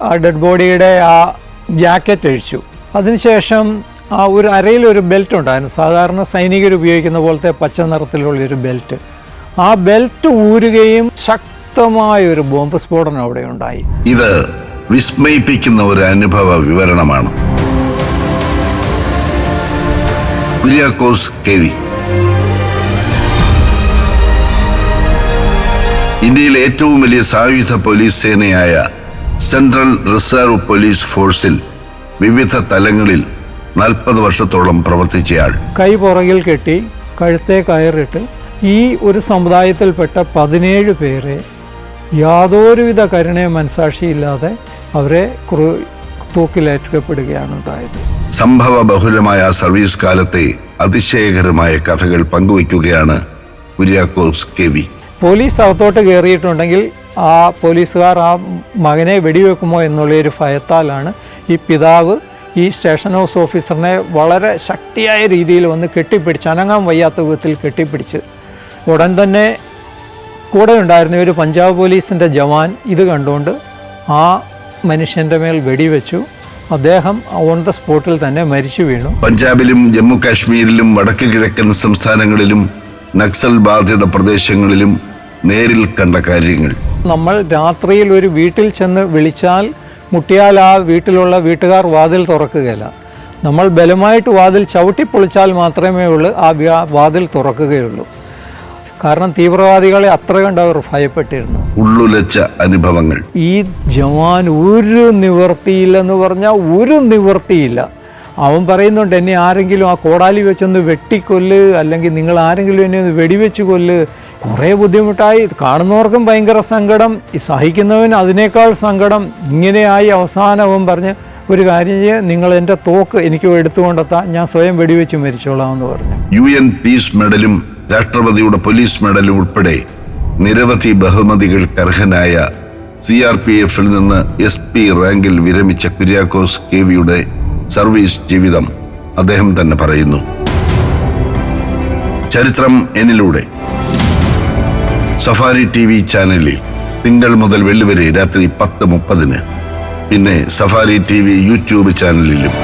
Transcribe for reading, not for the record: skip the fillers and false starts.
ആ ഡെഡ് ബോഡിയുടെ ആ ജാക്കറ്റ് അഴിച്ചു. അതിനുശേഷം ആ ഒരു അരയിലൊരു ബെൽറ്റ് ഉണ്ടായിരുന്നു, സാധാരണ സൈനികർ ഉപയോഗിക്കുന്ന പോലത്തെ പച്ച നിറത്തിലുള്ളൊരു ബെൽറ്റ്. ആ ബെൽറ്റ് ഊരുകയും ശക്തമായൊരു ബോംബ് സ്ഫോടനം അവിടെ ഉണ്ടായി. ഇത് വിസ്മയിപ്പിക്കുന്ന ഒരു അനുഭവ വിവരണമാണ്. കുര്യാക്കോസ് കെവി ഇന്ത്യയിലെ ഏറ്റവും വലിയ സായുധ പോലീസ് സേനയായ സെൻട്രൽ റിസർവ് പോലീസ് ഫോഴ്സിൽ വിവിധ തലങ്ങളിൽ 40 വർഷത്തോളം പ്രവർത്തിച്ചയാൾ. കൈ പുറകിൽ കെട്ടി കഴുത്തെ കയറിട്ട് ഈ ഒരു സമുദായത്തിൽപ്പെട്ട 17 പേരെ യാതൊരുവിധ കരുണയും മനസാക്ഷിയില്ലാതെ അവരെ തൂക്കിലേറ്റപ്പെടുകയാണ് ഉണ്ടായത്. സംഭവ ബഹുലമായ സർവീസ് കാലത്തെ അതിശയകരമായ കഥകൾ പങ്കുവയ്ക്കുകയാണ് കുര്യാക്കോസ് കെവി. പോലീസ് അകത്തോട്ട് കയറിയിട്ടുണ്ടെങ്കിൽ ആ പോലീസുകാർ ആ മകനെ വെടിവെക്കുമോ എന്നുള്ളൊരു ഭയത്താലാണ് ഈ പിതാവ് ഈ സ്റ്റേഷൻ ഹൗസ് ഓഫീസറിനെ വളരെ ശക്തിയായ രീതിയിൽ വന്ന് കെട്ടിപ്പിടിച്ച്, അനങ്ങാൻ വയ്യാത്ത വിധത്തിൽ കെട്ടിപ്പിടിച്ച്, ഉടൻ തന്നെ കൂടെ ഉണ്ടായിരുന്ന ഒരു പഞ്ചാബ് പോലീസിൻ്റെ ജവാൻ ഇത് കണ്ടുകൊണ്ട് ആ മനുഷ്യൻ്റെ മേൽ വെടിവെച്ചു. അദ്ദേഹം ഓൺ ദ സ്പോട്ടിൽ തന്നെ മരിച്ചു വീണു. പഞ്ചാബിലും ജമ്മു കാശ്മീരിലും വടക്ക് കിഴക്കൻ സംസ്ഥാനങ്ങളിലും നക്സൽ ബാധിത പ്രദേശങ്ങളിലും നേരിൽ കണ്ട കാര്യങ്ങൾ. നമ്മൾ രാത്രിയിൽ ഒരു വീട്ടിൽ ചെന്ന് വിളിച്ചാൽ മുട്ടിയാൽ ആ വീട്ടിലുള്ള വീട്ടുകാർ വാതിൽ തുറക്കുകയില്ല. നമ്മൾ ബലമായിട്ട് വാതിൽ ചവിട്ടിപ്പൊളിച്ചാൽ മാത്രമേ ഉള്ളൂ ആ വാതിൽ തുറക്കുകയുള്ളൂ. കാരണം തീവ്രവാദികളെ അത്ര കണ്ടവർ ഭയപ്പെട്ടിരുന്നു. ഉള്ളുലച്ച അനുഭവങ്ങൾ. ഈ ജവാൻ ഒരു നിവൃത്തിയില്ലെന്ന് പറഞ്ഞാൽ ഒരു നിവൃത്തിയില്ല. അവൻ പറയുന്നുണ്ട്, എന്നെ ആരെങ്കിലും ആ കോടാലി വെച്ചൊന്ന് വെട്ടിക്കൊല്ല്, അല്ലെങ്കിൽ നിങ്ങൾ ആരെങ്കിലും എന്നെ ഒന്ന് വെടിവെച്ച് കൊല്ല്. കുറേ ബുദ്ധിമുട്ടായി. കാണുന്നവർക്കും ഭയങ്കര സങ്കടം, ഈ സഹിക്കുന്നവന് അതിനേക്കാൾ സങ്കടം. ഇങ്ങനെയായി അവസാനം അവൻ പറഞ്ഞ്, ഒരു കാര്യം ചെയ്യുക, നിങ്ങൾ എൻ്റെ തോക്ക് എനിക്ക് എടുത്തുകൊണ്ടെത്താം, ഞാൻ സ്വയം വെടിവെച്ച് മരിച്ചോളാം എന്ന് പറഞ്ഞു. UN പീസ് മെഡലും രാഷ്ട്രപതിയുടെ പോലീസ് മെഡലും ഉൾപ്പെടെ നിരവധി ബഹുമതികൾക്ക് അർഹനായ CRPF-ൽ നിന്ന് SP റാങ്കിൽ വിരമിച്ച കുര്യാക്കോസ് കെവിയുടെ സർവീസ് ജീവിതം അദ്ദേഹം തന്നെ പറയുന്നു. ചരിത്രം എന്നിലൂടെ സഫാരി TV ചാനലിൽ തിങ്കൾ മുതൽ വെള്ളി വരെ രാത്രി 10:30, പിന്നെ സഫാരി TV യൂട്യൂബ് ചാനലിലും.